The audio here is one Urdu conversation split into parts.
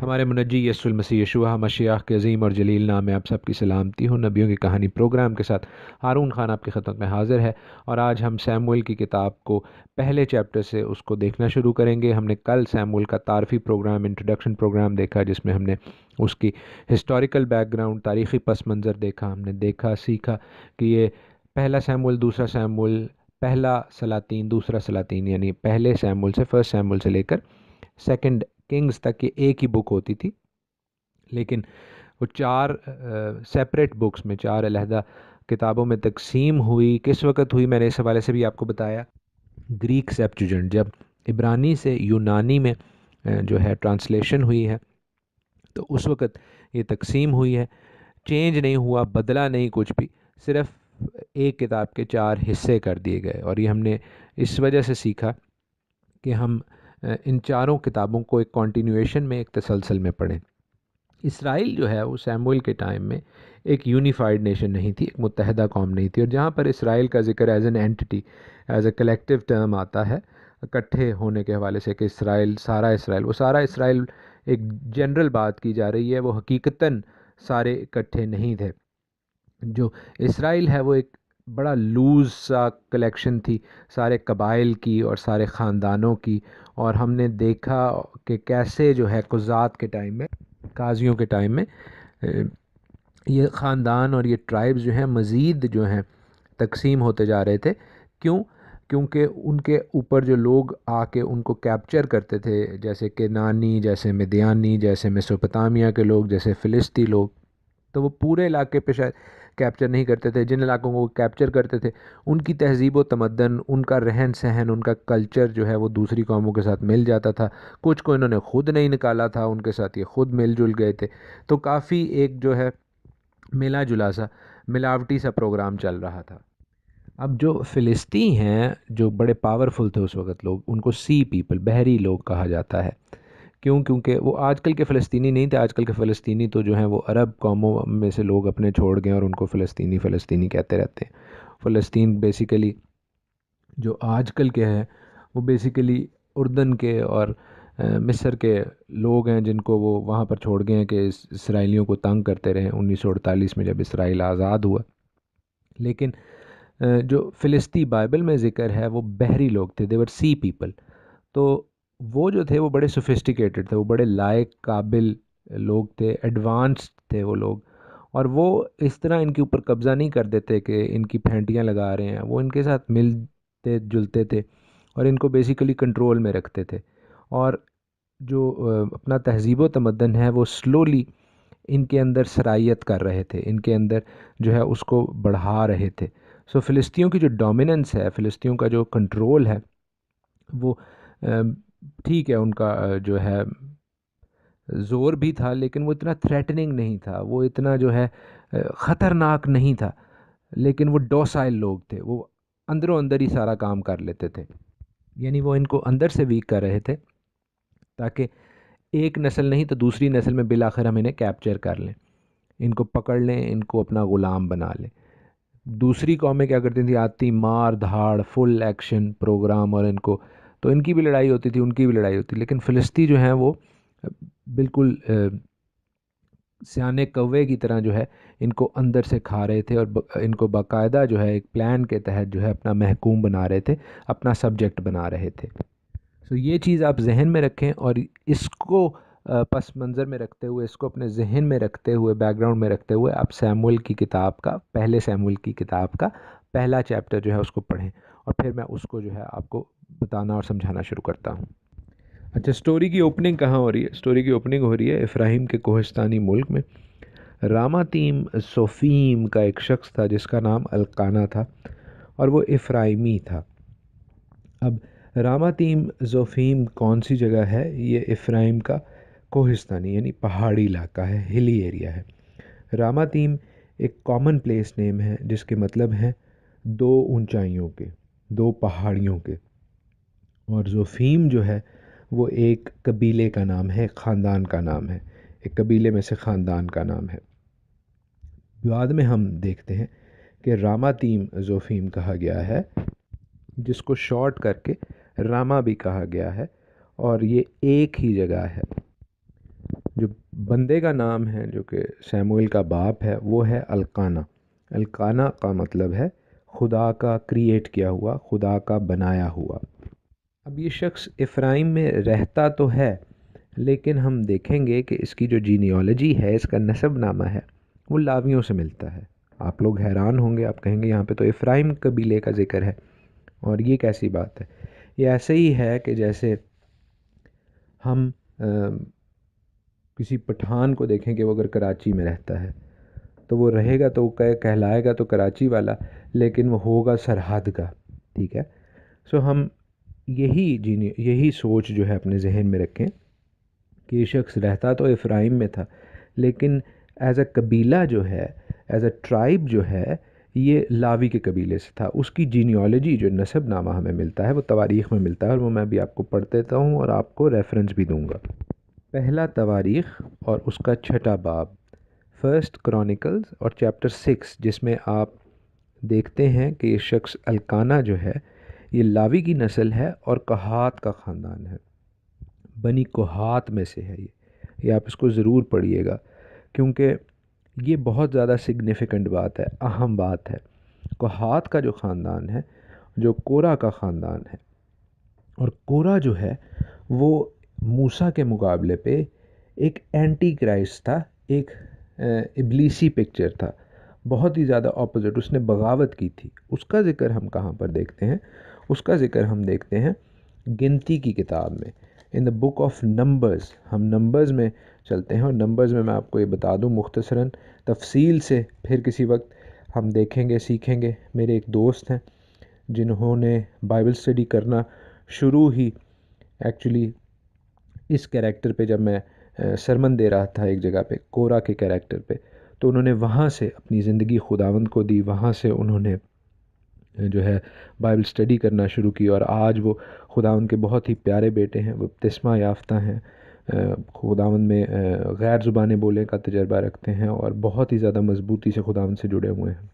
ہمارے منجی یسوع المسیح یشوع مشیخ کے عظیم اور جلیل نام میں آپ سب کی سلامتی ہو۔ نبیوں کی کہانی پروگرام کے ساتھ ہارون خان آپ کی خدمت میں حاضر ہے، اور آج ہم سیموئیل کی کتاب کو پہلے چیپٹر سے اس کو دیکھنا شروع کریں گے۔ ہم نے کل سیموئیل کا تعارفی پروگرام، انٹروڈکشن پروگرام دیکھا، جس میں ہم نے اس کی ہسٹوریکل بیک گراؤنڈ، تاریخی پس منظر دیکھا۔ ہم نے دیکھا، سیکھا کہ یہ پہلا سیموئیل، دوسرا سیموئیل، پہلا سلاطین، دوسرا سلاطین، یعنی پہلے سیموئیل سے، فرسٹ سیموئیل سے لے کر سیکنڈ کنگز تک یہ ایک ہی بک ہوتی تھی، لیکن وہ چار سیپریٹ بکس میں، چار علیحدہ کتابوں میں تقسیم ہوئی۔ کس وقت ہوئی، میں نے اس حوالے سے بھی آپ کو بتایا۔ گریک سیپچوجنٹ، جب عبرانی سے یونانی میں جو ہے ٹرانسلیشن ہوئی ہے، تو اس وقت یہ تقسیم ہوئی ہے۔ چینج نہیں ہوا، بدلا نہیں کچھ بھی، صرف ایک کتاب کے چار حصے کر دیے گئے۔ اور یہ ہم نے اس وجہ سے سیکھا کہ ہم ان چاروں کتابوں کو ایک کنٹینیویشن میں، ایک تسلسل میں پڑھیں۔ اسرائیل جو ہے وہ سیموئیل کے ٹائم میں ایک یونیفائڈ نیشن نہیں تھی، ایک متحدہ قوم نہیں تھی، اور جہاں پر اسرائیل کا ذکر as an entity, as a collective term آتا ہے اکٹھے ہونے کے حوالے سے، کہ اسرائیل، سارا اسرائیل، وہ سارا اسرائیل ایک جنرل بات کی جا رہی ہے، وہ حقیقتاً سارے اکٹھے نہیں تھے۔ جو اسرائیل ہے وہ ایک بڑا لوز سا کلیکشن تھی سارے قبائل کی اور سارے خاندانوں کی، اور ہم نے دیکھا کہ کیسے جو ہے قضات کے ٹائم میں، قاضیوں کے ٹائم میں، یہ خاندان اور یہ ٹرائبز جو ہیں مزید جو ہیں تقسیم ہوتے جا رہے تھے۔ کیونکہ ان کے اوپر جو لوگ آ کے ان کو کیپچر کرتے تھے، جیسے کنانی، جیسے مدیانی، جیسے میسوپوٹامیہ کے لوگ، جیسے فلسطی لوگ، تو وہ پورے علاقے پہ شاید کیپچر نہیں کرتے تھے۔ جن علاقوں کو وہ کیپچر کرتے تھے، ان کی تہذیب و تمدن، ان کا رہن سہن، ان کا کلچر جو ہے وہ دوسری قوموں کے ساتھ مل جاتا تھا۔ کچھ کو انہوں نے خود نہیں نکالا تھا، ان کے ساتھ یہ خود مل جل گئے تھے۔ تو کافی ایک جو ہے ملا جلا سا، ملاوٹی سا پروگرام چل رہا تھا۔ اب جو فلسطی ہیں، جو بڑے پاورفل تھے اس وقت لوگ، ان کو سی پیپل، بحری لوگ کہا جاتا ہے۔ کیونکہ وہ آج کل کے فلسطینی نہیں تھے۔ آج کل کے فلسطینی تو جو ہیں وہ عرب قوموں میں سے لوگ اپنے چھوڑ گئے، اور ان کو فلسطینی فلسطینی کہتے رہتے ہیں۔ فلسطین بیسیکلی جو آج کل کے ہیں، وہ بیسیکلی اردن کے اور مصر کے لوگ ہیں، جن کو وہ وہاں پر چھوڑ گئے ہیں کہ اسرائیلیوں کو تنگ کرتے رہے 1948 میں، جب اسرائیل آزاد ہوا۔ لیکن جو فلسطی بائبل میں ذکر ہے وہ بحری لوگ تھے، دیور سی پیپل۔ تو وہ جو تھے وہ بڑے سوفسٹیکیٹڈ تھے، وہ بڑے لائق، قابل لوگ تھے، ایڈوانس تھے وہ لوگ، اور وہ اس طرح ان کے اوپر قبضہ نہیں کر دیتے کہ ان کی پھینٹیاں لگا رہے ہیں۔ وہ ان کے ساتھ ملتے جلتے تھے اور ان کو بیسیکلی کنٹرول میں رکھتے تھے، اور جو اپنا تہذیب و تمدن ہے وہ سلولی ان کے اندر سرایت کر رہے تھے، ان کے اندر جو ہے اس کو بڑھا رہے تھے۔ سو فلسطینیوں کی جو ڈومیننس ہے، فلسطینیوں کا جو کنٹرول ہے، وہ ٹھیک ہے، ان کا جو ہے زور بھی تھا، لیکن وہ اتنا تھریٹننگ نہیں تھا، وہ اتنا جو ہے خطرناک نہیں تھا۔ لیکن وہ ڈوسائل لوگ تھے، وہ اندروں اندر ہی سارا کام کر لیتے تھے، یعنی وہ ان کو اندر سے ویک کر رہے تھے، تاکہ ایک نسل نہیں تو دوسری نسل میں بالآخر ہم انہیں کیپچر کر لیں، ان کو پکڑ لیں، ان کو اپنا غلام بنا لیں۔ دوسری قومیں کیا کرتی تھیں، آتی مار دھاڑ، فل ایکشن پروگرام، اور ان کو تو ان کی بھی لڑائی ہوتی تھی، ان کی بھی لڑائی ہوتی، لیکن فلسطی جو ہیں وہ بالکل سیانے کوے کی طرح جو ہے ان کو اندر سے کھا رہے تھے، اور ان کو باقاعدہ جو ہے ایک پلان کے تحت جو ہے اپنا محکوم بنا رہے تھے، اپنا سبجیکٹ بنا رہے تھے۔ سو یہ چیز آپ ذہن میں رکھیں، اور اس کو پس منظر میں رکھتے ہوئے، اس کو اپنے ذہن میں رکھتے ہوئے، بیک گراؤنڈ میں رکھتے ہوئے، آپ سیموئیل کی کتاب کا، پہلے سیموئیل کی کتاب کا پہلا چیپٹر جو ہے اس کو پڑھیں، اور پھر میں اس کو جو ہے آپ کو بتانا اور سمجھانا شروع کرتا ہوں۔ اچھا، سٹوری کی اوپننگ کہاں ہو رہی ہے؟ سٹوری کی اوپننگ ہو رہی ہے افراہیم کے کوہستانی ملک میں۔ راماتیم سوفیم کا ایک شخص تھا جس کا نام القانا تھا، اور وہ افرائیمی تھا۔ اب راماتیم زوفیم کون سی جگہ ہے؟ یہ افرائیم کا کوہستانی یعنی پہاڑی علاقہ ہے، ہلی ایریا ہے۔ راماتیم ایک کامن پلیس نیم ہے، جس کے مطلب ہیں دو اونچائیوں کے، دو پہاڑیوں کے، اور زوفیم جو ہے وہ ایک قبیلے کا نام ہے، ایک خاندان کا نام ہے، ایک قبیلے میں سے خاندان کا نام ہے۔ بعد میں ہم دیکھتے ہیں کہ راماتیم زوفیم کہا گیا ہے، جس کو شارٹ کر کے راما بھی کہا گیا ہے، اور یہ ایک ہی جگہ ہے۔ جو بندے کا نام ہے جو کہ سیموئل کا باپ ہے وہ ہے القانہ۔ القانہ کا مطلب ہے خدا کا کریٹ کیا ہوا، خدا کا بنایا ہوا۔ اب یہ شخص افرائیم میں رہتا تو ہے، لیکن ہم دیکھیں گے کہ اس کی جو جینیالوجی ہے، اس کا نسب نامہ ہے، وہ لاویوں سے ملتا ہے۔ آپ لوگ حیران ہوں گے، آپ کہیں گے یہاں پہ تو افرائیم قبیلے کا ذکر ہے، اور یہ کیسی بات ہے؟ یہ ایسے ہی ہے کہ جیسے ہم کسی پٹھان کو دیکھیں کہ وہ اگر کراچی میں رہتا ہے تو وہ رہے گا تو وہ کہلائے گا تو کراچی والا، لیکن وہ ہوگا سرحد کا، ٹھیک ہے؟ سو ہم یہی سوچ جو ہے اپنے ذہن میں رکھیں کہ یہ شخص رہتا تو افرائیم میں تھا، لیکن ایز اے قبیلہ جو ہے، ایز اے ٹرائب جو ہے، یہ لاوی کے قبیلے سے تھا۔ اس کی جینیالوجی جو نسب نامہ ہمیں ملتا ہے وہ تواریخ میں ملتا ہے، اور وہ میں بھی آپ کو پڑھ دیتا ہوں اور آپ کو ریفرنس بھی دوں گا۔ پہلا تواریخ اور اس کا 6واں باب، فرسٹ کرونیکلز اور چیپٹر 6، جس میں آپ دیکھتے ہیں کہ یہ شخص القانہ جو ہے یہ لاوی کی نسل ہے اور کہات کا خاندان ہے، بنی کوہات میں سے ہے۔ یہ آپ اس کو ضرور پڑھیے گا، کیونکہ یہ بہت زیادہ سگنیفیکنٹ بات ہے، اہم بات ہے۔ کوہات کا جو خاندان ہے، جو کورا کا خاندان ہے، اور کورا جو ہے وہ موسیٰ کے مقابلے پہ ایک اینٹی کرائسٹ تھا، ایک ابلیسی پکچر تھا، بہت ہی زیادہ اپوزٹ۔ اس نے بغاوت کی تھی۔ اس کا ذکر ہم کہاں پر دیکھتے ہیں؟ اس کا ذکر ہم دیکھتے ہیں گنتی کی کتاب میں، ان دا بک آف نمبرز۔ ہم نمبرز میں چلتے ہیں، اور نمبرز میں آپ کو یہ بتا دوں مختصراً تفصیل سے، پھر کسی وقت ہم دیکھیں گے، سیکھیں گے۔ میرے ایک دوست ہیں جنہوں نے بائبل اسٹڈی کرنا شروع ہی ایکچولی اس کیریکٹر پہ، جب میں سرمن دے رہا تھا ایک جگہ پہ کورا کے کیریکٹر پہ، تو انہوں نے وہاں سے اپنی زندگی خداوند کو دی، وہاں سے انہوں نے جو ہے بائبل اسٹڈی کرنا شروع کی، اور آج وہ خداوند کے بہت ہی پیارے بیٹے ہیں، وہ بپتسمہ یافتہ ہیں، خداوند میں غیر زبانیں بولنے کا تجربہ رکھتے ہیں، اور بہت ہی زیادہ مضبوطی سے خداوند سے جڑے ہوئے ہیں۔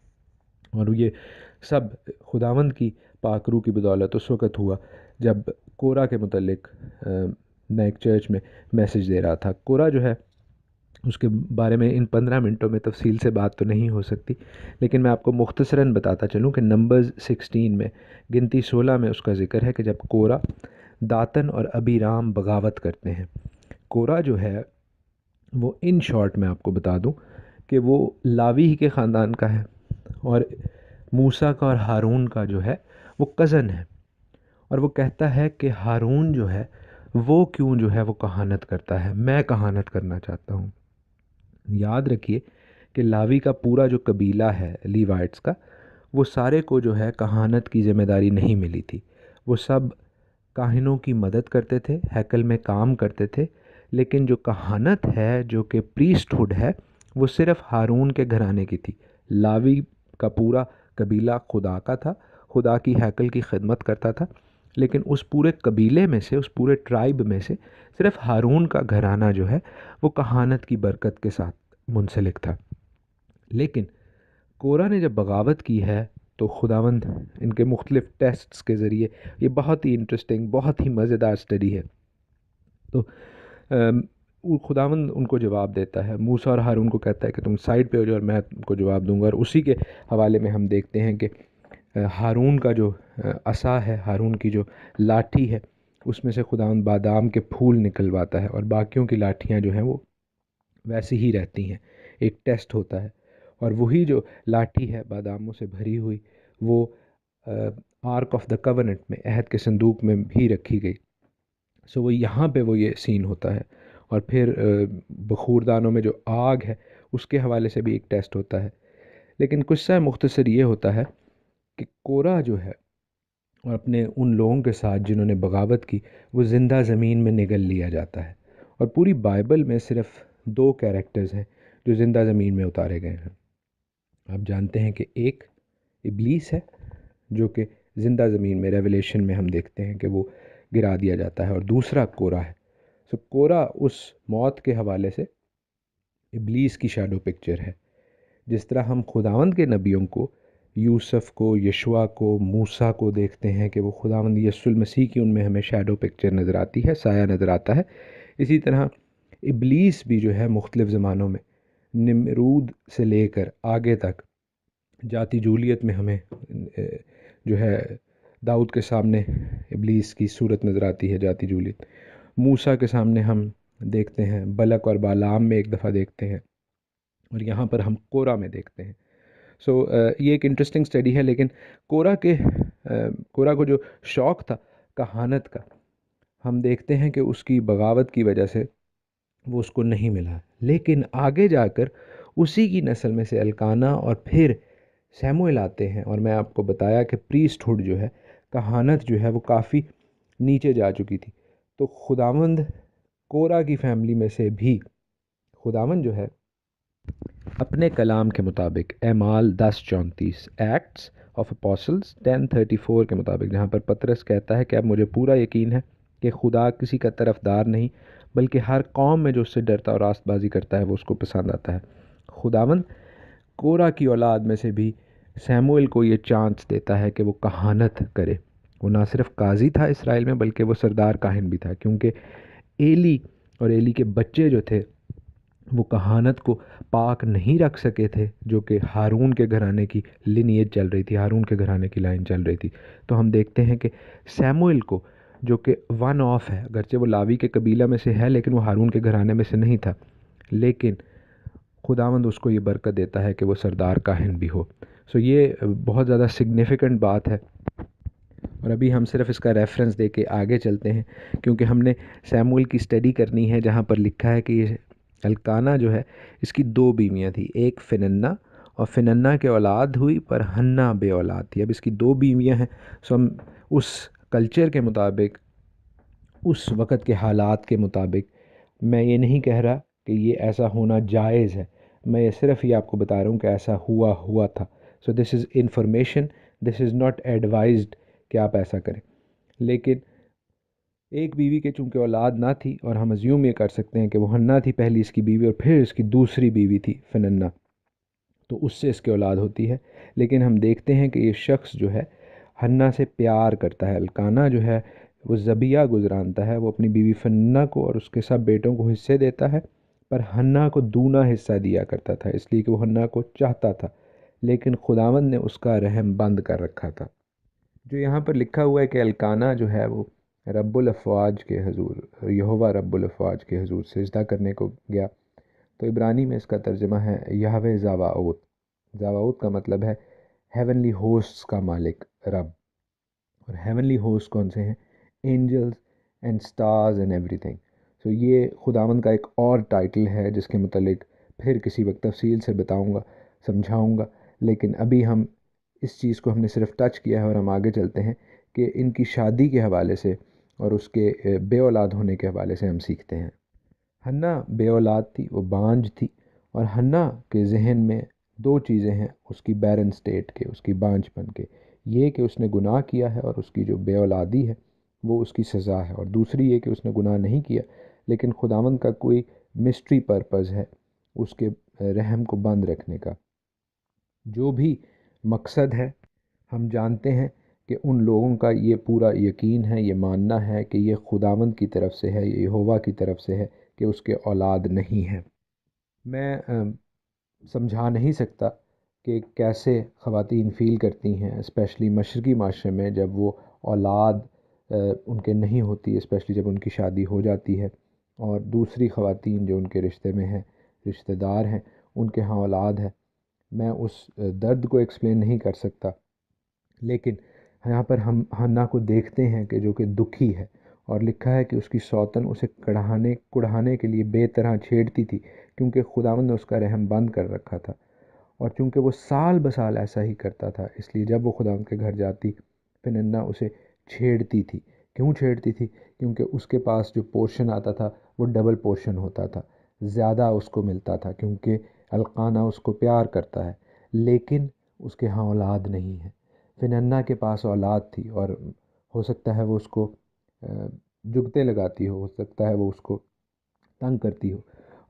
اور یہ سب خداوند کی پاک روح کی بدولت اس وقت ہوا جب کورا کے متعلق میں ایک چرچ میں میسج دے رہا تھا۔ کورا جو ہے اس کے بارے میں ان 15 منٹوں میں تفصیل سے بات تو نہیں ہو سکتی، لیکن میں آپ کو مختصراً بتاتا چلوں کہ نمبرز 16 میں، گنتی 16 میں اس کا ذکر ہے کہ جب کورا، داتن اور ابیرام بغاوت کرتے ہیں۔ کورا جو ہے وہ ان شارٹ میں آپ کو بتا دوں کہ وہ لاوی ہی کے خاندان کا ہے، اور موسیٰ کا اور ہارون کا جو ہے وہ کزن ہے، اور وہ کہتا ہے کہ ہارون جو ہے وہ کیوں جو ہے وہ کہانت کرتا ہے، میں کہانت کرنا چاہتا ہوں۔ یاد رکھیے کہ لاوی کا پورا جو قبیلہ ہے لیوائٹس کا، وہ سارے کو جو ہے کہانت کی ذمہ داری نہیں ملی تھی۔ وہ سب کاہنوں کی مدد کرتے تھے، ہیکل میں کام کرتے تھے، لیکن جو کہانت ہے، جو کہ پریسٹ ہوڈ ہے، وہ صرف ہارون کے گھرانے کی تھی۔ لاوی کا پورا قبیلہ خدا کا تھا، خدا کی ہیکل کی خدمت کرتا تھا، لیکن اس پورے قبیلے میں سے، اس پورے ٹرائب میں سے صرف ہارون کا گھرانہ جو ہے وہ کہانت کی برکت کے ساتھ منسلک تھا۔ لیکن کورا نے جب بغاوت کی ہے تو خداوند ان کے مختلف ٹیسٹس کے ذریعے، یہ بہت ہی انٹرسٹنگ، بہت ہی مزیدار اسٹڈی ہے، تو خداوند ان کو جواب دیتا ہے۔ موسیٰ اور ہارون کو کہتا ہے کہ تم سائڈ پہ ہو جاؤ اور میں تم کو جواب دوں گا، اور اسی کے حوالے میں ہم دیکھتے ہیں کہ ہارون کا جو عصا ہے، ہارون کی جو لاٹھی ہے، اس میں سے خداوند بادام کے پھول نکلواتا ہے، اور باقیوں کی لاٹھیاں جو ہیں وہ ویسی ہی رہتی ہیں۔ ایک ٹیسٹ ہوتا ہے، اور وہی جو لاٹھی ہے باداموں سے بھری ہوئی، وہ آرک آف دا کوننٹ میں، عہد کے صندوق میں بھی رکھی گئی۔ سو وہ یہاں پہ وہ یہ سین ہوتا ہے، اور پھر بخوردانوں میں جو آگ ہے اس کے حوالے سے بھی ایک ٹیسٹ ہوتا ہے۔ لیکن قصہ مختصر یہ ہوتا ہے کہ کورا جو ہے اور اپنے ان لوگوں کے ساتھ جنہوں نے بغاوت کی، وہ زندہ زمین میں نگل لیا جاتا ہے، اور پوری بائبل میں صرف 2 کیریکٹرز ہیں جو زندہ زمین میں اتارے گئے ہیں۔ آپ جانتے ہیں کہ ایک ابلیس ہے جو کہ زندہ زمین میں ریویلیشن میں ہم دیکھتے ہیں کہ وہ گرا دیا جاتا ہے، اور دوسرا کورا ہے۔ سو کورا اس موت کے حوالے سے ابلیس کی شیڈو پکچر ہے۔ جس طرح ہم خداوند کے نبیوں کو، یوسف کو، یشوع کو، موسیٰ کو دیکھتے ہیں کہ وہ خداوند یسوع المسیح کی ان میں ہمیں شیڈو پکچر نظر آتی ہے، سایہ نظر آتا ہے، اسی طرح ابلیس بھی جو ہے مختلف زمانوں میں نمرود سے لے کر آگے تک جاتی جولیت میں ہمیں جو ہے داؤد کے سامنے ابلیس کی صورت نظر آتی ہے جاتی جولیت، موسیٰ کے سامنے ہم دیکھتے ہیں، بلک اور بالام میں ایک دفعہ دیکھتے ہیں، اور یہاں پر ہم کورا میں دیکھتے ہیں۔ یہ ایک انٹرسٹنگ اسٹڈی ہے، لیکن کورا کو جو شوق تھا کہانت کا، ہم دیکھتے ہیں کہ اس کی بغاوت کی وجہ سے وہ اس کو نہیں ملا، لیکن آگے جا کر اسی کی نسل میں سے الکانا اور پھر سیموئل آتے ہیں، اور میں آپ کو بتایا کہ پریسٹ ہوڈ جو ہے، کہانت جو ہے وہ کافی نیچے جا چکی تھی، تو خداوند کورا کی فیملی میں سے بھی خداوند جو ہے اپنے کلام کے مطابق اعمال 10:34 ایکٹس آف اپوسلز 10:34 کے مطابق، جہاں پر پطرس کہتا ہے کہ اب مجھے پورا یقین ہے کہ خدا کسی کا طرفدار نہیں بلکہ ہر قوم میں جو اس سے ڈرتا اور راست بازی کرتا ہے وہ اس کو پسند آتا ہے۔ خداوند کورا کی اولاد میں سے بھی سیموئل کو یہ چانس دیتا ہے کہ وہ کہانت کرے۔ وہ نہ صرف قاضی تھا اسرائیل میں بلکہ وہ سردار کاہن بھی تھا، کیونکہ ایلی اور ایلی کے بچے جو تھے وہ کہانت کو پاک نہیں رکھ سکے تھے، جو کہ ہارون کے گھرانے کی لینیج چل رہی تھی، ہارون کے گھرانے کی لائن چل رہی تھی۔ تو ہم دیکھتے ہیں کہ سیموئل کو، جو کہ ون آف ہے، اگرچہ وہ لاوی کے قبیلہ میں سے ہے لیکن وہ ہارون کے گھرانے میں سے نہیں تھا، لیکن خداوند اس کو یہ برکت دیتا ہے کہ وہ سردار کاہن بھی ہو۔ یہ بہت زیادہ سگنیفیکنٹ بات ہے، اور ابھی ہم صرف اس کا ریفرنس دے کے آگے چلتے ہیں، کیونکہ ہم نے سیموئل کی اسٹڈی کرنی ہے، جہاں پر لکھا ہے کہ یہ الکانا جو ہے اس کی 2 بیویاں تھیں، ایک فننا، اور فننا کے اولاد ہوئی پر ہنا بے اولاد تھی۔ اب اس کی 2 بیویاں ہیں، ہم اس کلچر کے مطابق، اس وقت کے حالات کے مطابق، میں یہ نہیں کہہ رہا کہ یہ ایسا ہونا جائز ہے، میں یہ صرف یہ آپ کو بتا رہا ہوں کہ ایسا ہوا تھا۔ This is information, this is not advised کہ آپ ایسا کریں، لیکن ایک بیوی کے چونکہ اولاد نہ تھی، اور ہم ازیوم یہ کر سکتے ہیں کہ وہ ہنا تھی پہلی اس کی بیوی، اور پھر اس کی دوسری بیوی تھی فننا، تو اس سے اس کی اولاد ہوتی ہے۔ لیکن ہم دیکھتے ہیں کہ یہ شخص جو ہے ہنا سے پیار کرتا ہے، الکانا جو ہے وہ ذبیحہ گزرانتا ہے، وہ اپنی بیوی فننا کو اور اس کے سب بیٹوں کو حصے دیتا ہے، پر ہنا کو دونا حصہ دیا کرتا تھا، اس لیے کہ وہ ہنا کو چاہتا تھا، لیکن خداوند نے اس کا رحم بند کر رکھا تھا۔ جو یہاں پر لکھا ہوا ہے کہ الکانا جو ہے وہ رب الافواج کے حضور، یہوہ رب الافواج کے حضور سجدہ کرنے کو گیا، تو عبرانی میں اس کا ترجمہ ہے یہوہ زاواوت۔ زاواوت کا مطلب ہے ہیونلی ہوسٹس کا مالک، رب۔ اور ہیونلی ہوسٹ کون سے ہیں؟ Angels and stars and every thing. یہ خداوند کا ایک اور ٹائٹل ہے جس کے متعلق پھر کسی وقت تفصیل سے بتاؤں گا، سمجھاؤں گا، لیکن ابھی ہم اس چیز کو ہم نے صرف ٹچ کیا ہے، اور ہم آگے چلتے ہیں کہ ان کی شادی کے حوالے سے اور اس کے بے اولاد ہونے کے حوالے سے ہم سیکھتے ہیں۔ ہنا بے اولاد تھی، وہ بانجھ تھی، اور ہنا کے ذہن میں 2 چیزیں ہیں اس کی بیرن سٹیٹ کے، اس کی بانجھ پن کے، یہ کہ اس نے گناہ کیا ہے اور اس کی جو بے اولادی ہے وہ اس کی سزا ہے، اور دوسری یہ کہ اس نے گناہ نہیں کیا لیکن خداوند کا کوئی مسٹری پرپز ہے اس کے رحم کو بند رکھنے کا۔ جو بھی مقصد ہے، ہم جانتے ہیں کہ ان لوگوں کا یہ پورا یقین ہے، یہ ماننا ہے کہ یہ خداوند کی طرف سے ہے، یہ یہوہ کی طرف سے ہے کہ اس کے اولاد نہیں ہے۔ میں سمجھا نہیں سکتا کہ کیسے خواتین فیل کرتی ہیں، اسپیشلی مشرقی معاشرے میں، جب وہ اولاد ان کے نہیں ہوتی، اسپیشلی جب ان کی شادی ہو جاتی ہے اور دوسری خواتین جو ان کے رشتے میں ہیں، رشتہ دار ہیں، ان کے ہاں اولاد ہے۔ میں اس درد کو ایکسپلین نہیں کر سکتا، لیکن یہاں پر ہم ہنا کو دیکھتے ہیں کہ جو کہ دکھی ہے، اور لکھا ہے کہ اس کی سوتن اسے کڑھانے کے لیے بے طرح چھیڑتی تھی، کیونکہ خداوند نے اس کا رحم بند کر رکھا تھا، اور چونکہ وہ سال بسال ایسا ہی کرتا تھا، اس لیے جب وہ خداوند کے گھر جاتی فننا اسے چھیڑتی تھی۔ کیوں چھیڑتی تھی؟ کیونکہ اس کے پاس جو پورشن آتا تھا وہ ڈبل پورشن ہوتا تھا، زیادہ اس کو ملتا تھا، کیونکہ القانا اس کو پیار کرتا ہے، لیکن اس کے ہاں اولاد نہیں ہے۔ فننا کے پاس اولاد تھی، اور ہو سکتا ہے وہ اس کو جگتے لگاتی ہو سکتا ہے وہ اس کو تنگ کرتی ہو،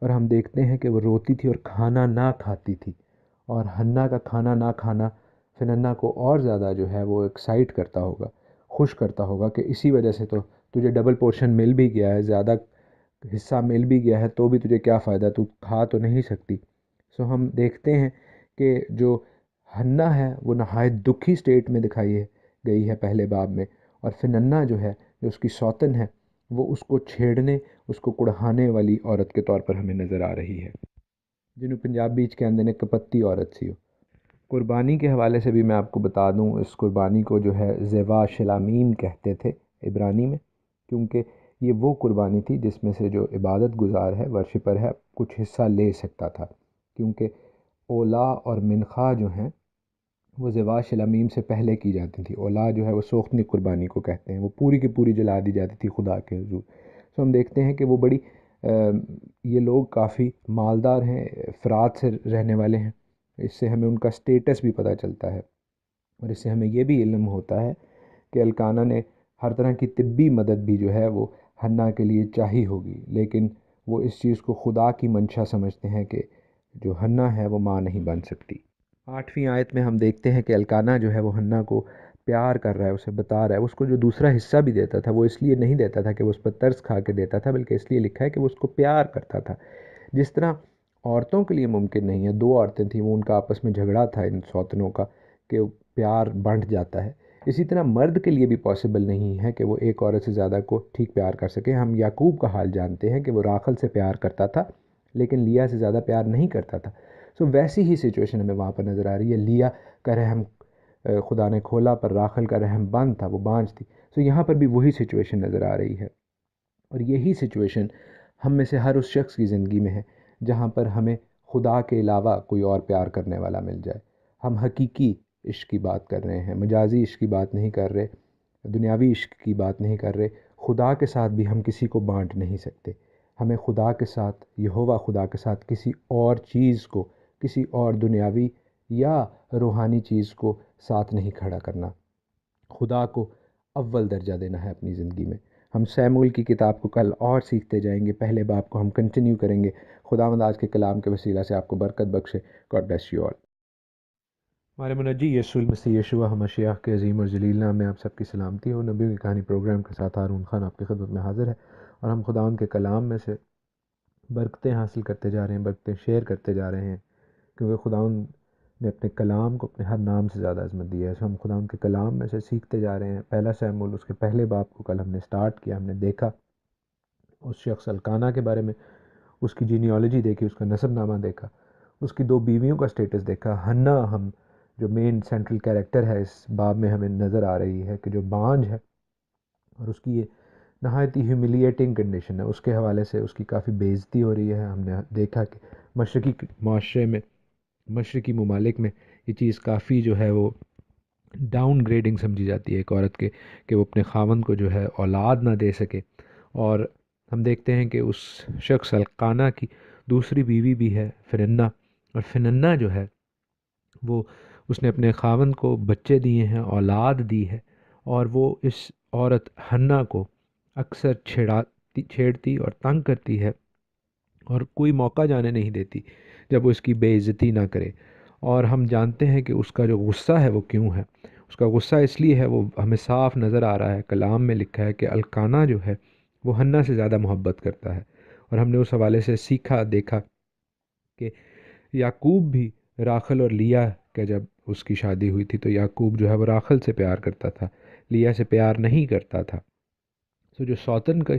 اور ہم دیکھتے ہیں کہ وہ روتی تھی اور کھانا نہ کھاتی تھی، اور ہنا کا کھانا نہ کھانا فننا کو اور زیادہ جو ہے وہ ایکسائٹ کرتا ہوگا، خوش کرتا ہوگا کہ اسی وجہ سے تو تجھے ڈبل پورشن مل بھی گیا ہے، زیادہ حصہ مل بھی گیا ہے تو بھی تجھے کیا فائدہ، تو کھا تو نہیں سکتی۔ سو ہم دیکھتے ہیں کہ جو حنا ہے وہ نہایت دکھی سٹیٹ میں دکھائی ہے گئی ہے پہلے باب میں، اور فننا جو ہے، جو اس کی سوتن ہے، وہ اس کو چھیڑنے، اس کو کڑھانے والی عورت کے طور پر ہمیں نظر آ رہی ہے، جنہوں پنجابی کے اندر نے کپتی عورت سی ہو۔ قربانی کے حوالے سے بھی میں آپ کو بتا دوں، اس قربانی کو جو ہے زیوا شلامیم کہتے تھے عبرانی میں، کیونکہ یہ وہ قربانی تھی جس میں سے جو عبادت گزار ہے، ورشپر ہے، کچھ حصہ لے سکتا تھا، کیونکہ اولا اور منخواہ جو ہیں وہ زوا شلامیم سے پہلے کی جاتی تھی۔ اولا جو ہے وہ سوختنی قربانی کو کہتے ہیں، وہ پوری کی پوری جلا دی جاتی تھی خدا کے حضور۔ سو ہم دیکھتے ہیں کہ وہ بڑی یہ لوگ کافی مالدار ہیں، افراد سے رہنے والے ہیں، اس سے ہمیں ان کا سٹیٹس بھی پتہ چلتا ہے، اور اس سے ہمیں یہ بھی علم ہوتا ہے کہ الکانہ نے ہر طرح کی طبی مدد بھی جو ہے وہ حنا کے لیے چاہی ہوگی، لیکن وہ اس چیز کو خدا کی منشا سمجھتے ہیں کہ جو حنا ہے وہ ماں نہیں بن سکتی۔ 8ویں آیت میں ہم دیکھتے ہیں کہ الکانہ جو ہے وہ حنا کو پیار کر رہا ہے، اسے بتا رہا ہے، اس کو جو دوسرا حصہ بھی دیتا تھا وہ اس لیے نہیں دیتا تھا کہ وہ اس پر ترس کھا کے دیتا تھا، بلکہ اس لیے لکھا ہے کہ وہ اس کو پیار کرتا تھا۔ جس طرح عورتوں کے لیے ممکن نہیں ہے، دو عورتیں تھیں، وہ ان کا آپس میں جھگڑا تھا ان سوتنوں کا کہ پیار بانٹ جاتا ہے، اسی طرح مرد کے لیے بھی پاسبل نہیں ہے کہ وہ ایک عورت سے زیادہ کو ٹھیک پیار کر سکے۔ ہم یعقوب کا حال جانتے ہیں کہ وہ راخل سے پیار کرتا تھا لیکن لیا سے زیادہ پیار نہیں کرتا تھا۔ سو ویسی ہی سچویشن ہمیں وہاں پر نظر آ رہی ہے، لیا کا رحم خدا نے کھولا پر راخل کا رحم بند تھا، وہ بانجھ تھی۔ سو یہاں پر بھی وہی سچویشن نظر آ رہی ہے، اور یہی سچویشن ہم میں سے ہر اس شخص کی زندگی میں ہے جہاں پر ہمیں خدا کے علاوہ کوئی اور پیار کرنے والا مل جائے۔ ہم حقیقی عشق کی بات کر رہے ہیں، مجازی عشق کی بات نہیں کر رہے، دنیاوی عشق کی بات نہیں کر رہے۔ خدا کے ساتھ بھی ہم کسی کو بانٹ نہیں سکتے، ہمیں خدا کے ساتھ، یہوہ خدا کے ساتھ کسی اور چیز کو، کسی اور دنیاوی یا روحانی چیز کو ساتھ نہیں کھڑا کرنا، خدا کو اول درجہ دینا ہے اپنی زندگی میں۔ ہم سیموئیل کی کتاب کو کل اور سیکھتے جائیں گے، پہلے باب کو ہم کنٹینیو کریں گے۔ خداوند آج کے کلام کے وسیلہ سے آپ کو برکت بخشے۔ God bless you all. ہمارے منجی یسوع المسیح یشوع مشیح کے عظیم اور جلیل نام میں آپ سب کی سلامتی ہو۔ نبیوں کی کہانی پروگرام کے ساتھ ہارون خان آپ کی خدمت میں حاضر ہے، اور ہم خداوند کے کلام میں سے برکتیں حاصل کرتے جا رہے ہیں، برکتیں شیئر کرتے جا رہے ہیں، کیونکہ خداوند نے اپنے کلام کو اپنے ہر نام سے زیادہ عظمت دی ہے۔ سو ہم خداوند کے کلام میں سے سیکھتے جا رہے ہیں۔ پہلا سیموئیل اس کے پہلے باب کو کل ہم نے سٹارٹ کیا، ہم نے دیکھا اس شخص الکانہ کے بارے میں، اس کی جینیالوجی دیکھی، اس کا نسب نامہ دیکھا، اس کی 2 بیویوں کا سٹیٹس دیکھا۔ حنا ہم جو مین سینٹرل کیریکٹر ہے اس باب میں ہمیں نظر آ رہی ہے کہ جو بانجھ ہے، اور اس کی یہ نہایت ہی ہیوملیٹنگ کنڈیشن ہے، اس کے حوالے سے اس کی کافی بے عزتی ہو رہی ہے۔ ہم نے دیکھا کہ مشرقی معاشرے میں، مشرقی ممالک میں یہ چیز کافی جو ہے وہ ڈاؤن گریڈنگ سمجھی جاتی ہے ایک عورت کے، کہ وہ اپنے خاوند کو جو ہے اولاد نہ دے سکے۔ اور ہم دیکھتے ہیں کہ اس شخص القانہ کی دوسری بیوی بھی ہے فننا، اور فننا جو ہے وہ اس نے اپنے خاوند کو بچے دیے ہیں، اولاد دی ہے، اور وہ اس عورت حنا کو اکثر چھیڑتی اور تنگ کرتی ہے، اور کوئی موقع جانے نہیں دیتی جب وہ اس کی بے عزتی نہ کرے۔ اور ہم جانتے ہیں کہ اس کا جو غصہ ہے وہ کیوں ہے، اس کا غصہ اس لیے ہے، وہ ہمیں صاف نظر آ رہا ہے، کلام میں لکھا ہے کہ الکانہ جو ہے وہ حنا سے زیادہ محبت کرتا ہے، اور ہم نے اس حوالے سے سیکھا دیکھا کہ یعقوب بھی راخل اور لیا کا جب اس کی شادی ہوئی تھی تو یعقوب جو ہے وہ راخل سے پیار کرتا تھا، لیا سے پیار نہیں کرتا تھا۔ سو جو سوتن کی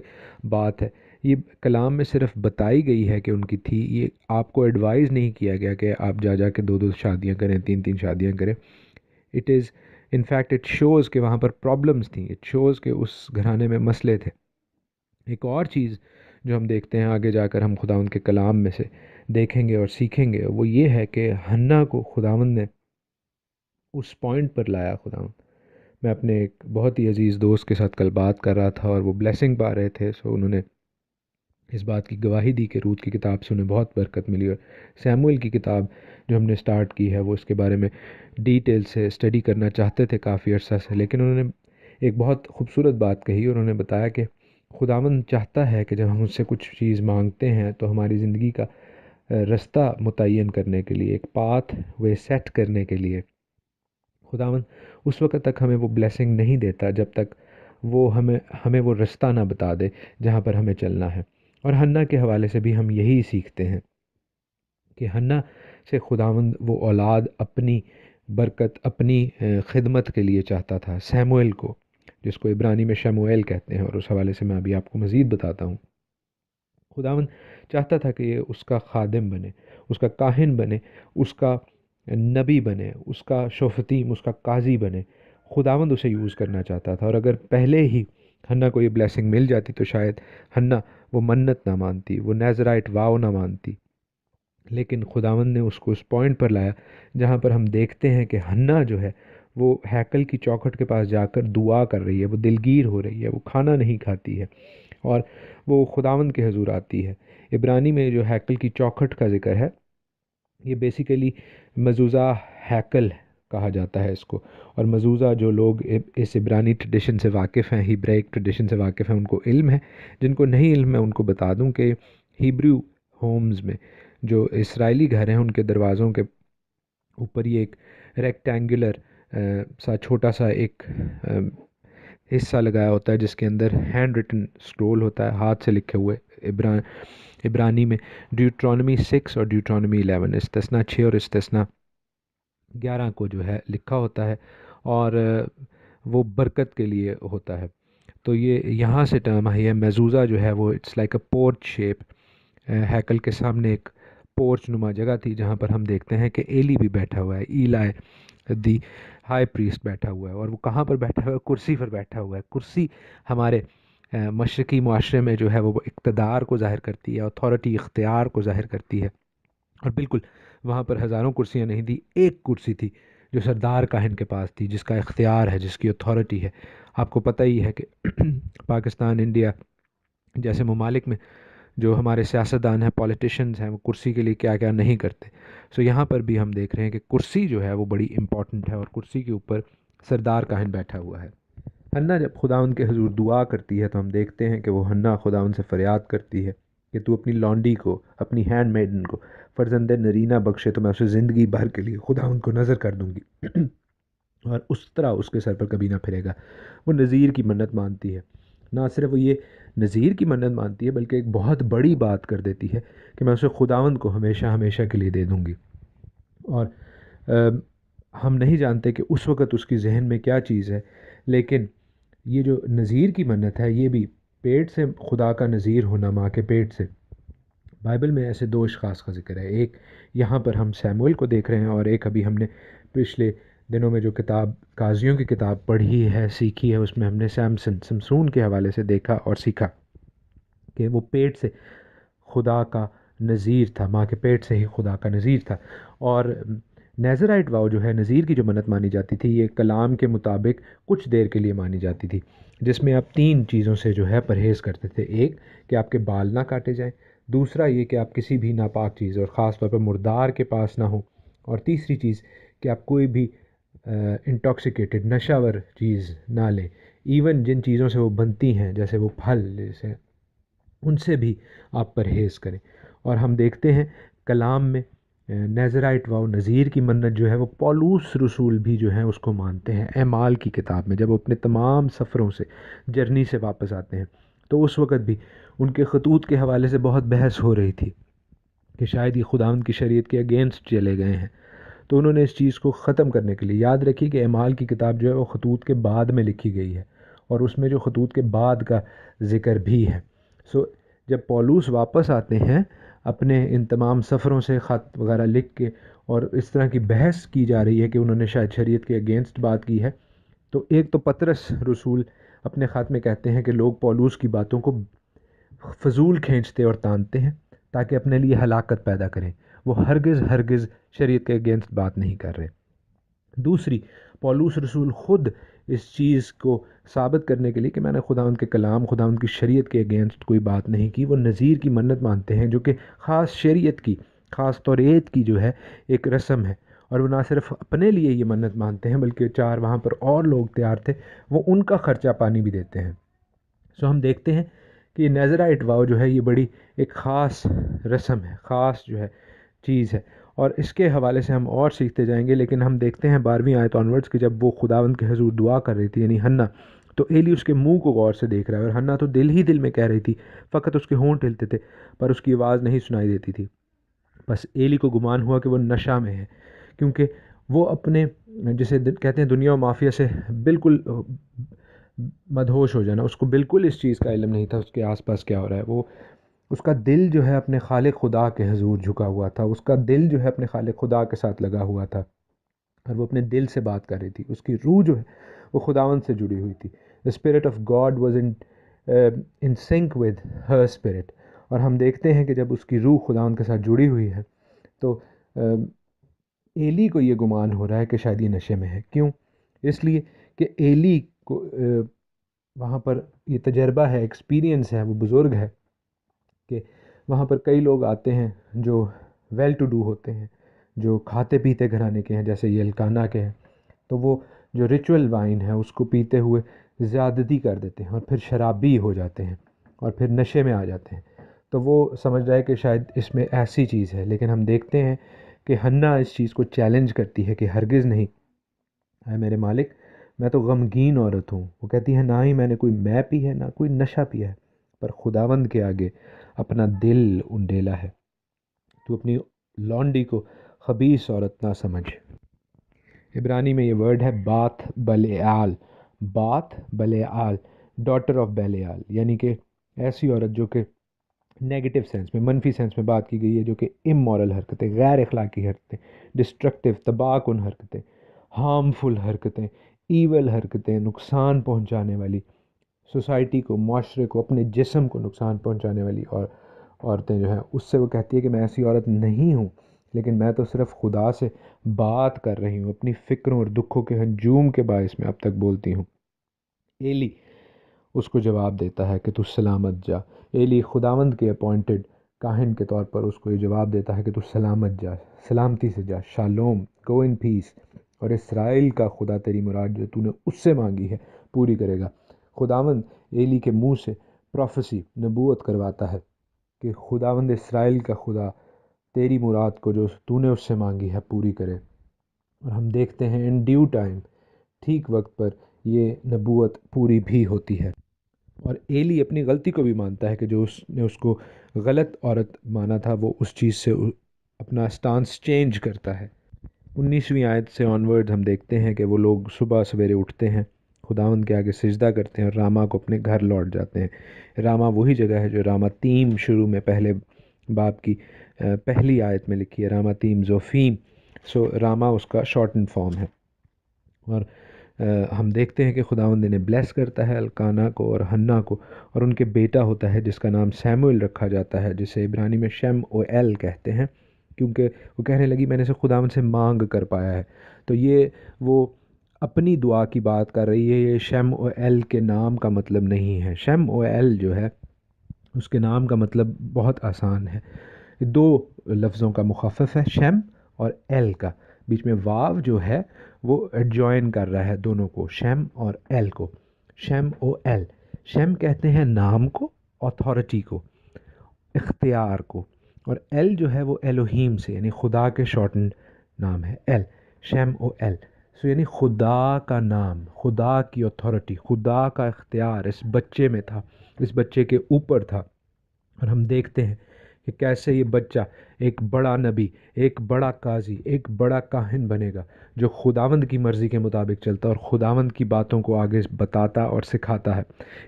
بات ہے، یہ کلام میں صرف بتائی گئی ہے کہ ان کی تھی، یہ آپ کو ایڈوائز نہیں کیا گیا کہ آپ جا کے 2 شادیاں کریں، 3 شادیاں کریں۔ It is in fact it shows کہ وہاں پر پرابلمس تھیں، اٹ شوز کہ اس گھرانے میں مسئلے تھے۔ ایک اور چیز جو ہم دیکھتے ہیں آگے جا کر، ہم خداوند کے کلام میں سے دیکھیں گے اور سیکھیں گے، وہ یہ ہے کہ حنا کو خداوند نے اس پوائنٹ پر لایا۔ خداوند، میں اپنے ایک بہت ہی عزیز دوست کے ساتھ کل بات کر رہا تھا، اور وہ بلیسنگ پا رہے تھے، سو انہوں نے اس بات کی گواہی دی کہ روت کی کتاب سے انہیں بہت برکت ملی، اور سیموئیل کی کتاب جو ہم نے سٹارٹ کی ہے وہ اس کے بارے میں ڈیٹیل سے اسٹڈی کرنا چاہتے تھے کافی عرصہ سے، لیکن انہوں نے ایک بہت خوبصورت بات کہی، انہوں نے بتایا کہ خداوند چاہتا ہے کہ جب ہم اس سے کچھ چیز مانگتے ہیں تو ہماری زندگی کا رستہ متعین کرنے کے لیے، ایک پاتھ وے سیٹ کرنے کے لیے، خداوند اس وقت تک ہمیں وہ بلیسنگ نہیں دیتا جب تک وہ ہمیں وہ رستہ نہ بتا دے جہاں پر ہمیں چلنا ہے۔ اور حنا کے حوالے سے بھی ہم یہی سیکھتے ہیں کہ حنا سے خداوند وہ اولاد اپنی برکت، اپنی خدمت کے لیے چاہتا تھا. سیموئل کو، جس کو عبرانی میں شموئیل کہتے ہیں، اور اس حوالے سے میں ابھی آپ کو مزید بتاتا ہوں. خداوند چاہتا تھا کہ یہ اس کا خادم بنے، اس کا کاہن بنے، اس کا نبی بنے، اس کا شوفتیم، اس کا قاضی بنے. خداوند اسے یوز کرنا چاہتا تھا، اور اگر پہلے ہی حنا کو یہ بلیسنگ مل جاتی تو شاید حنا وہ منت نہ مانتی، وہ نیزرائٹ واو نہ مانتی. لیکن خداوند نے اس کو اس پوائنٹ پر لایا جہاں پر ہم دیکھتے ہیں کہ حنا جو ہے وہ ہیکل کی چوکھٹ کے پاس جا کر دعا کر رہی ہے، وہ دلگیر ہو رہی ہے، وہ کھانا نہیں کھاتی ہے، اور وہ خداوند کے حضور آتی ہے. عبرانی میں جو ہیکل کی چوکھٹ کا ذکر ہے، یہ بیسیکلی مزوزہ ہیکل کہا جاتا ہے اس کو. اور مزوزہ جو لوگ اس عبرانی ٹریڈیشن سے واقف ہیں، ہیبریک ٹریڈیشن سے واقف ہیں، ان کو علم ہے. جن کو نہیں علم ہے ان کو بتا دوں کہ ہیبریو ہومز میں جو اسرائیلی گھر ہیں ان کے دروازوں کے اوپر یہ ایک ریکٹینگولر سا چھوٹا سا ایک حصہ لگایا ہوتا ہے جس کے اندر ہینڈ ریٹن اسکرول ہوتا ہے، ہاتھ سے لکھے ہوئے. عبرانی میں ڈیوٹرانومی 6 اور ڈیوٹرانومی 11، استثنا 6 اور استثنا 11 کو جو ہے لکھا ہوتا ہے، اور وہ برکت کے لیے ہوتا ہے. تو یہ یہاں سے ٹرم آئی ہے. مزوزہ جو ہے وہ it's like a porch shape. ہیکل کے سامنے ایک پورچ نما جگہ تھی جہاں پر ہم دیکھتے ہیں کہ ایلی بھی بیٹھا ہوا ہے، ایلائے دی ہائی پریسٹ بیٹھا ہوا ہے. اور وہ کہاں پر بیٹھا ہوا ہے؟ کرسی پر بیٹھا ہوا ہے. کرسی ہمارے مشرقی معاشرے میں جو ہے وہ اقتدار کو ظاہر کرتی ہے، اتھارٹی، اختیار کو ظاہر کرتی ہے. اور بالکل وہاں پر ہزاروں کرسیاں نہیں تھی، ایک کرسی تھی جو سردار کاہن کے پاس تھی، جس کا اختیار ہے، جس کی اتھارٹی ہے. آپ کو پتہ ہی ہے کہ پاکستان، انڈیا جیسے ممالک میں جو ہمارے سیاستدان ہیں، پولیٹیشنز ہیں، وہ کرسی کے لیے کیا کیا نہیں کرتے. سو یہاں پر بھی ہم دیکھ رہے ہیں کہ کرسی جو ہے وہ بڑی امپورٹنٹ ہے، اور کرسی کے اوپر سردار کاہن بیٹھا ہوا ہے. حنا جب خداوند کے حضور دعا کرتی ہے تو ہم دیکھتے ہیں کہ وہ حنا خداوند سے فریاد کرتی ہے کہ تو اپنی لانڈی کو، اپنی ہینڈ میڈن کو فرزند نرینہ بخشے تو میں اسے زندگی بھر کے لیے خداوند کو نظر کر دوں گی اور اس طرح اس کے سر پر کبھی نہ پھرے گا. وہ نذیر کی منت مانتی ہے. نہ صرف وہ یہ نذیر کی منت مانتی ہے بلکہ ایک بہت بڑی بات کر دیتی ہے کہ میں اسے خداوند کو ہمیشہ ہمیشہ کے لیے دے دوں گی. اور ہم نہیں جانتے کہ اس وقت اس کی ذہن میں کیا چیز ہے، لیکن یہ جو نذیر کی منت ہے یہ بھی پیٹ سے خدا کا نذیر ہونا، ماں کے پیٹ سے. بائبل میں ایسے دو اشخاص کا ذکر ہے. ایک یہاں پر ہم سیموئل کو دیکھ رہے ہیں، اور ایک ابھی ہم نے پچھلے دنوں میں جو کتاب قاضیوں کی کتاب پڑھی ہے، سیکھی ہے، اس میں ہم نے سمسون کے حوالے سے دیکھا اور سیکھا کہ وہ پیٹ سے خدا کا نذیر تھا، ماں کے پیٹ سے ہی خدا کا نذیر تھا. اور نیزرائٹ واو جو ہے، نذیر کی جو منت مانی جاتی تھی، یہ کلام کے مطابق کچھ دیر کے لیے مانی جاتی تھی، جس میں آپ 3 چیزوں سے جو ہے پرہیز کرتے تھے. ایک کہ آپ کے بال نہ کاٹے جائیں، دوسرا یہ کہ آپ کسی بھی ناپاک چیز اور خاص طور پر مردار کے پاس نہ ہوں، اور تیسری چیز کہ آپ کوئی بھی انٹاکسیکیٹڈ نشہ ور چیز نہ لیں. ایون جن چیزوں سے وہ بنتی ہیں جیسے وہ پھل، جیسے ان سے بھی آپ پرہیز کریں. اور ہم دیکھتے ہیں کلام میں نیزرائٹ واو نذیر کی منت جو ہے وہ پولوس رسول بھی جو ہیں اس کو مانتے ہیں. اعمال کی کتاب میں جب وہ اپنے تمام سفروں سے، جرنی سے واپس آتے ہیں تو اس وقت بھی ان کے خطوط کے حوالے سے بہت بحث ہو رہی تھی کہ شاید یہ خداوند کی شریعت کے اگینسٹ چلے گئے ہیں. تو انہوں نے اس چیز کو ختم کرنے کے لیے، یاد رکھی کہ اعمال کی کتاب جو ہے وہ خطوط کے بعد میں لکھی گئی ہے، اور اس میں جو خطوط کے بعد کا ذکر بھی ہے. سو جب پولوس واپس آتے ہیں اپنے ان تمام سفروں سے خط وغیرہ لکھ کے، اور اس طرح کی بحث کی جا رہی ہے کہ انہوں نے شاید شریعت کے اگینسٹ بات کی ہے، تو ایک تو پطرس رسول اپنے خط میں کہتے ہیں کہ لوگ پولوس کی باتوں کو فضول کھینچتے اور تانتے ہیں تاکہ اپنے لیے ہلاکت پیدا کریں. وہ ہرگز ہرگز شریعت کے اگینسٹ بات نہیں کر رہے. دوسری، پولوس رسول خود اس چیز کو ثابت کرنے کے لیے کہ میں نے خداوند کے کلام، خداوند کی شریعت کے اگینسٹ کوئی بات نہیں کی، وہ نذیر کی منت مانتے ہیں جو کہ خاص شریعت کی، خاص توریت کی جو ہے ایک رسم ہے. اور وہ نہ صرف اپنے لیے یہ منت مانتے ہیں بلکہ 4 وہاں پر اور لوگ تیار تھے، وہ ان کا خرچہ پانی بھی دیتے ہیں. سو ہم دیکھتے ہیں کہ یہ نیزرائٹ واو جو ہے یہ بڑی ایک خاص رسم ہے، خاص جو ہے چیز ہے. اور اس کے حوالے سے ہم اور سیکھتے جائیں گے، لیکن ہم دیکھتے ہیں 12ویں آیت آنورڈس کہ جب وہ خداوند کے حضور دعا کر رہی تھی یعنی حنا، تو ایلی اس کے منہ کو غور سے دیکھ رہا ہے، اور ہنا تو دل ہی دل میں کہہ رہی تھی، فقط اس کے ہونٹ ہلتے تھے پر اس کی آواز نہیں سنائی دیتی تھی۔ بس ایلی کو گمان ہوا کہ وہ نشہ میں ہے، کیونکہ وہ اپنے جسے کہتے ہیں دنیا و مافیا سے بالکل مدہوش ہو جانا، اس کو بالکل اس چیز کا علم نہیں تھا اس کے آس پاس کیا ہو رہا ہے۔ وہ اس کا دل جو ہے اپنے خالق خدا کے حضور جھکا ہوا تھا، اس کا دل جو ہے اپنے خالق خدا کے ساتھ لگا ہوا تھا، اور وہ اپنے دل سے بات کر رہی تھی۔ اس کی روح جو ہے وہ خداوند سے جڑی ہوئی تھی۔ The spirit of God was in sync with her spirit۔ اور ہم دیکھتے ہیں کہ جب اس کی روح خداوند کے ساتھ جڑی ہوئی ہے تو ایلی کو یہ گمان ہو رہا ہے کہ شاید یہ نشے میں ہے۔ کیوں؟ اس لیے کہ ایلی کو وہاں پر یہ تجربہ ہے، ایکسپیرینس ہے، وہ بزرگ ہے کہ وہاں پر کئی لوگ آتے ہیں جو ویل ٹو ڈو ہوتے ہیں، جو کھاتے پیتے گھرانے کے ہیں، جیسے یہ الکانہ کے ہیں، تو وہ جو ریچول وائن ہے اس کو پیتے ہوئے زیادتی کر دیتے ہیں اور پھر شرابی ہو جاتے ہیں اور پھر نشے میں آ جاتے ہیں۔ تو وہ سمجھ رہا ہے کہ شاید اس میں ایسی چیز ہے، لیکن ہم دیکھتے ہیں کہ ہنا اس چیز کو چیلنج کرتی ہے کہ ہرگز نہیں، اے میرے مالک، میں تو غمگین عورت ہوں۔ وہ کہتی ہے نہ ہی میں نے کوئی مے پی ہے، نہ کوئی نشہ پیا ہے، پر خداوند کے آگے اپنا دل انڈیلا ہے۔ تو اپنی لانڈی کو خبیث عورت نہ سمجھ۔ عبرانی میں یہ ورڈ ہے بات بلیعال، بات بلیعال، ڈاٹر آف بیلیال، یعنی کہ ایسی عورت جو کہ نیگیٹو سینس میں، منفی سینس میں بات کی گئی ہے، جو کہ امورل حرکتیں، غیر اخلاقی حرکتیں، ڈسٹرکٹیو، تباہ کن حرکتیں، ہارمفل حرکتیں، ایول حرکتیں، نقصان پہنچانے والی، سوسائٹی کو، معاشرے کو، اپنے جسم کو نقصان پہنچانے والی عورتیں جو ہیں، اس سے وہ کہتی ہے کہ میں ایسی عورت نہیں ہوں، لیکن میں تو صرف خدا سے بات کر رہی ہوں، اپنی فکروں اور دکھوں کے ہجوم کے باعث میں اب تک بولتی ہوں۔ ایلی اس کو جواب دیتا ہے کہ تو سلامت جا۔ ایلی خداوند کے اپوائنٹڈ کاہن کے طور پر اس کو یہ جواب دیتا ہے کہ تو سلامت جا، سلامتی سے جا، شالوم، گو ان پیس، اور اسرائیل کا خدا تیری مراد جو تو نے اس سے مانگی ہے پوری کرے گا۔ خداوند ایلی کے منہ سے پروفیسی، نبوت کرواتا ہے کہ خداوند اسرائیل کا خدا تیری مراد کو جو تو نے اس سے مانگی ہے پوری کرے۔ اور ہم دیکھتے ہیں ان ڈیو ٹائم، ٹھیک وقت پر یہ نبوت پوری بھی ہوتی ہے۔ اور ایلی اپنی غلطی کو بھی مانتا ہے کہ جو اس نے اس کو غلط عورت مانا تھا، وہ اس چیز سے اپنا سٹانس چینج کرتا ہے۔ 19ویں آیت سے آنورڈ ہم دیکھتے ہیں کہ وہ لوگ صبح سویرے اٹھتے ہیں، خداوند کے آگے سجدہ کرتے ہیں اور راما کو اپنے گھر لوٹ جاتے ہیں۔ راما وہی جگہ ہے جو راما تیم شروع میں پہلے باب کی پہلی آیت میں لکھی ہے، راما تیم زوفیم، سو راما اس کا شارٹن فارم ہے۔ اور ہم دیکھتے ہیں کہ خداوند انہیں بلیس کرتا ہے، الکانہ کو اور ہنا کو، اور ان کے بیٹا ہوتا ہے جس کا نام سیموئل رکھا جاتا ہے، جسے عبرانی میں شم او ایل کہتے ہیں، کیونکہ وہ کہنے لگی میں نے اسے خداوند سے مانگ کر پایا ہے۔ تو یہ وہ اپنی دعا کی بات کر رہی ہے، یہ شم او ایل کے نام کا مطلب نہیں ہے۔ شم او ایل جو ہے اس کے نام کا مطلب بہت آسان ہے، دو لفظوں کا مخفف ہے، شم اور ایل کا، بیچ میں واو جو ہے وہ ایڈجوائن کر رہا ہے دونوں کو، شم اور ایل کو، شم او ایل۔ شم کہتے ہیں نام کو، اتھارٹی کو، اختیار کو، اور ایل جو ہے وہ الوہیم سے، یعنی خدا کے شارٹنڈ نام ہے ایل، شم او ایل، سو یعنی خدا کا نام، خدا کی اتھارٹی، خدا کا اختیار اس بچے میں تھا، اس بچے کے اوپر تھا۔ اور ہم دیکھتے ہیں کہ کیسے یہ بچہ ایک بڑا نبی، ایک بڑا قاضی، ایک بڑا کاہن بنے گا، جو خداوند کی مرضی کے مطابق چلتا اور خداوند کی باتوں کو آگے بتاتا اور سکھاتا ہے۔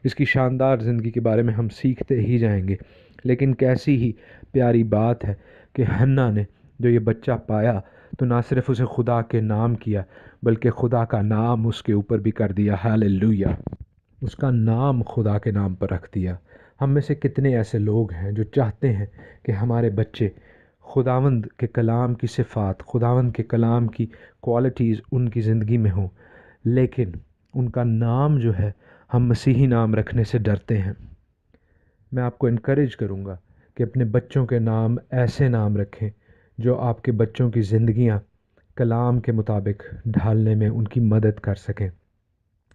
اس کی شاندار زندگی کے بارے میں ہم سیکھتے ہی جائیں گے، لیکن کیسی ہی پیاری بات ہے کہ ہنا نے جو یہ بچہ پایا تو نہ صرف اسے خدا کے نام کیا، بلکہ خدا کا نام اس کے اوپر بھی کر دیا، ہاللویا، اس کا نام خدا کے نام پر رکھ دیا۔ ہم میں سے کتنے ایسے لوگ ہیں جو چاہتے ہیں کہ ہمارے بچے خداوند کے کلام کی صفات، خداوند کے کلام کی کوالٹیز ان کی زندگی میں ہوں، لیکن ان کا نام جو ہے ہم مسیحی نام رکھنے سے ڈرتے ہیں۔ میں آپ کو انکریج کروں گا کہ اپنے بچوں کے نام ایسے نام رکھیں جو آپ کے بچوں کی زندگیاں کلام کے مطابق ڈھالنے میں ان کی مدد کر سکیں۔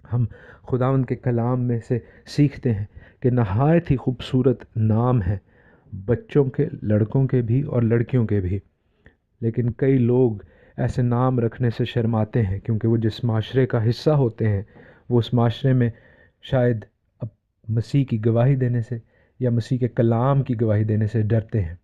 ہم خداوند کے کلام میں سے سیکھتے ہیں کہ نہایت ہی خوبصورت نام ہے بچوں کے، لڑکوں کے بھی اور لڑکیوں کے بھی، لیکن کئی لوگ ایسے نام رکھنے سے شرماتے ہیں کیونکہ وہ جس معاشرے کا حصہ ہوتے ہیں وہ اس معاشرے میں شاید اب مسیح کی گواہی دینے سے یا مسیح کے کلام کی گواہی دینے سے ڈرتے ہیں،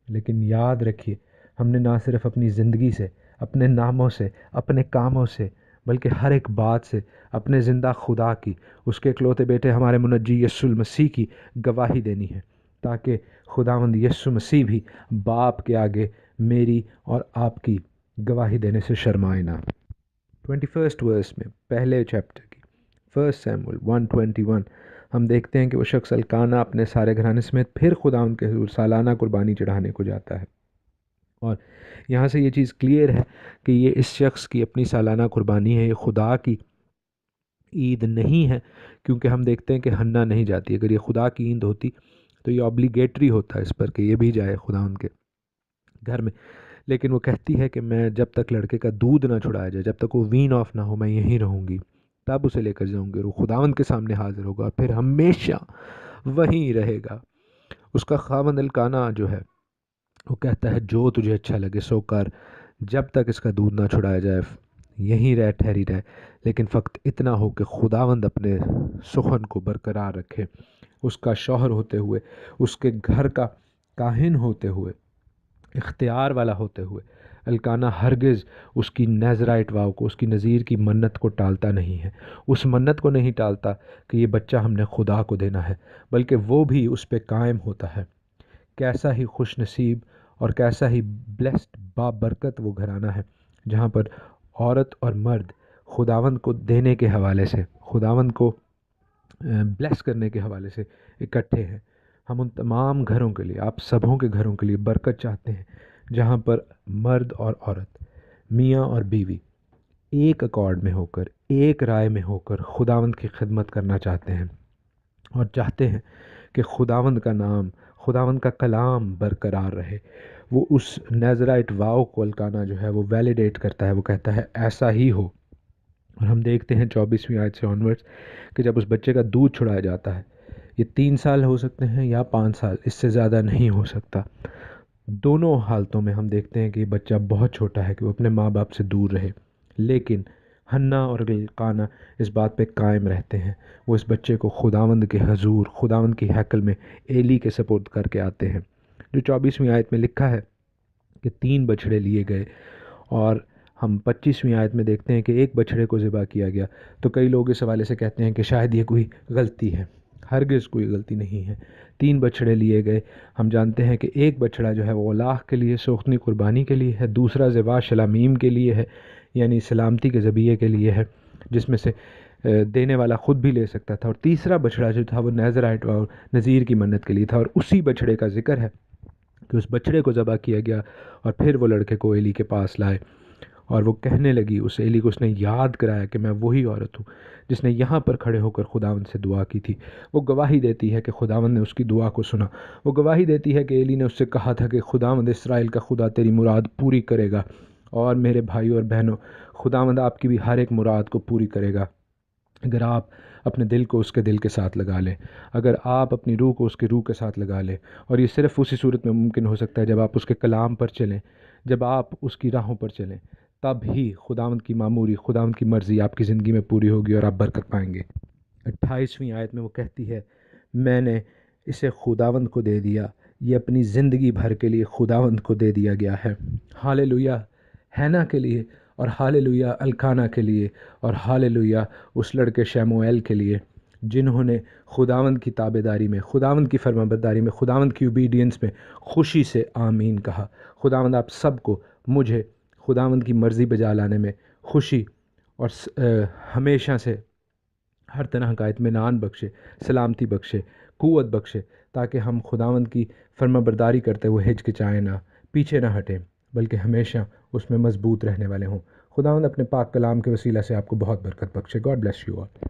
لیکن یاد رکھیے ہم نے نہ صرف اپنی زندگی سے، اپنے ناموں سے، اپنے کاموں سے، بلکہ ہر ایک بات سے اپنے زندہ خدا کی، اس کے اکلوتے بیٹے ہمارے منجی یسوع المسیح کی گواہی دینی ہے، تاکہ خداوند یسوع مسیح بھی باپ کے آگے میری اور آپ کی گواہی دینے سے شرمائے نہ۔ 21 ورس میں پہلے چیپٹر کی 1 سیموئل 1:21 ہم دیکھتے ہیں کہ وہ شخص الکانہ اپنے سارے گھرانے سمیت پھر خداوند کے حضور سالانہ قربانی چڑھانے کو جاتا ہے، اور یہاں سے یہ چیز کلیئر ہے کہ یہ اس شخص کی اپنی سالانہ قربانی ہے، یہ خدا کی عید نہیں ہے، کیونکہ ہم دیکھتے ہیں کہ حنا نہیں جاتی۔ اگر یہ خدا کی عید ہوتی تو یہ اوبلیگیٹری ہوتا ہے اس پر کہ یہ بھی جائے خداوند کے گھر میں، لیکن وہ کہتی ہے کہ میں جب تک لڑکے کا دودھ نہ چھڑایا جائے، جب تک وہ وین آف نہ ہو، میں یہیں رہوں گی، تب اسے لے کر جاؤں گی اور وہ خداوند کے سامنے حاضر ہوگا اور پھر ہمیشہ وہیں رہے گا۔ اس کا خاوند الکانہ جو ہے وہ کہتا ہے جو تجھے اچھا لگے سو کر، جب تک اس کا دودھ نہ چھڑایا جائے یہیں رہ ٹھہری رہے، لیکن فقط اتنا ہو کہ خداوند اپنے سخن کو برقرار رکھے۔ اس کا شوہر ہوتے ہوئے، اس کے گھر کا کاہن ہوتے ہوئے، اختیار والا ہوتے ہوئے الکانہ ہرگز اس کی نیزرائٹ واو کو، اس کی نذیر کی منت کو ٹالتا نہیں ہے، اس منت کو نہیں ٹالتا کہ یہ بچہ ہم نے خدا کو دینا ہے، بلکہ وہ بھی اس پہ قائم ہوتا ہے۔ کیسا ہی خوش نصیب اور کیسا ہی بلیسڈ بابرکت وہ گھرانہ ہے جہاں پر عورت اور مرد خداوند کو دینے کے حوالے سے، خداوند کو بلیس کرنے کے حوالے سے اکٹھے ہیں۔ ہم ان تمام گھروں کے لیے، آپ سبھوں کے گھروں کے لیے برکت چاہتے ہیں جہاں پر مرد اور عورت، میاں اور بیوی ایک اکارڈ میں ہو کر، ایک رائے میں ہو کر خداوند کی خدمت کرنا چاہتے ہیں اور چاہتے ہیں کہ خداوند کا نام، خداوند کا کلام برقرار رہے۔ وہ اس نیزرائٹ واو کو الکانہ جو ہے وہ ویلیڈیٹ کرتا ہے، وہ کہتا ہے ایسا ہی ہو۔ اور ہم دیکھتے ہیں 24ویں آیت سے آنورڈز کہ جب اس بچے کا دودھ چھڑایا جاتا ہے، یہ 3 سال ہو سکتے ہیں یا 5 سال، اس سے زیادہ نہیں ہو سکتا۔ دونوں حالتوں میں ہم دیکھتے ہیں کہ یہ بچہ بہت چھوٹا ہے کہ وہ اپنے ماں باپ سے دور رہے، لیکن حنا اور الکانہ اس بات پہ قائم رہتے ہیں۔ وہ اس بچے کو خداوند کے حضور، خداوند کی ہیکل میں ایلی کے سپورٹ کر کے آتے ہیں، جو 24ویں آیت میں لکھا ہے کہ 3 بچھڑے لیے گئے، اور ہم 25ویں آیت میں دیکھتے ہیں کہ ایک بچھڑے کو ذبح کیا گیا۔ تو کئی لوگ اس حوالے سے کہتے ہیں کہ شاید یہ کوئی غلطی ہے، ہرگز کوئی غلطی نہیں ہے۔ 3 بچھڑے لیے گئے۔ ہم جانتے ہیں کہ ایک بچڑا جو ہے وہ اللہ کے لیے سوختنی قربانی کے لیے ہے، دوسرا ذبح شلامیم کے لیے ہے، یعنی سلامتی کے ذبیحے کے لیے ہے، جس میں سے دینے والا خود بھی لے سکتا تھا، اور تیسرا بچڑا جو تھا وہ نیزرائٹ اور نذیر کی منت کے لیے تھا۔ اور اسی بچڑے کا ذکر ہے کہ اس بچڑے کو ذبح کیا گیا اور پھر وہ لڑکے کو ایلی کے پاس لائے، اور وہ کہنے لگی، اس ایلی کو اس نے یاد کرایا کہ میں وہی عورت ہوں جس نے یہاں پر کھڑے ہو کر خداوند سے دعا کی تھی۔ وہ گواہی دیتی ہے کہ خداوند نے اس کی دعا کو سنا۔ وہ گواہی دیتی ہے کہ ایلی نے اس سے کہا تھا کہ خداوند اسرائیل کا خدا تیری مراد پوری کرے گا، اور میرے بھائیو اور بہنوں، خداوند آپ کی بھی ہر ایک مراد کو پوری کرے گا اگر آپ اپنے دل کو اس کے دل کے ساتھ لگا لیں، اگر آپ اپنی روح کو اس کے روح کے ساتھ لگا لیں، اور یہ صرف اسی صورت میں ممکن ہو سکتا ہے جب آپ اس کے کلام پر چلیں، جب آپ اس کی راہوں پر چلیں، تب ہی خداوند کی معموری، خداوند کی مرضی آپ کی زندگی میں پوری ہوگی اور آپ برکت پائیں گے۔ 28ویں آیت میں وہ کہتی ہے، میں نے اسے خداوند کو دے دیا، یہ اپنی زندگی بھر کے لیے خداوند کو دے دیا گیا ہے۔ ہالےلویا ہینا کے لیے، اور ہالےلویا الکانہ کے لیے، اور ہالےلویا اس لڑکے شیموئیل کے لیے جنہوں نے خداوند کی تابعداری میں، خداوند کی فرمانبرداری میں، خداوند کی اوبیڈینس میں خوشی سے آمین کہا۔ خداوند آپ سب کو، مجھے خداوند کی مرضی بجا لانے میں خوشی اور ہمیشہ سے ہر طرح کا اطمینان بخشے، سلامتی بخشے، قوت بخشے، تاکہ ہم خداوند کی فرمانبرداری کرتے ہوئے ہچکچائیں نہ، پیچھے نہ ہٹیں، بلکہ ہمیشہ اس میں مضبوط رہنے والے ہوں۔ خداوند اپنے پاک کلام کے وسیلہ سے آپ کو بہت برکت بخشے۔ God bless you all.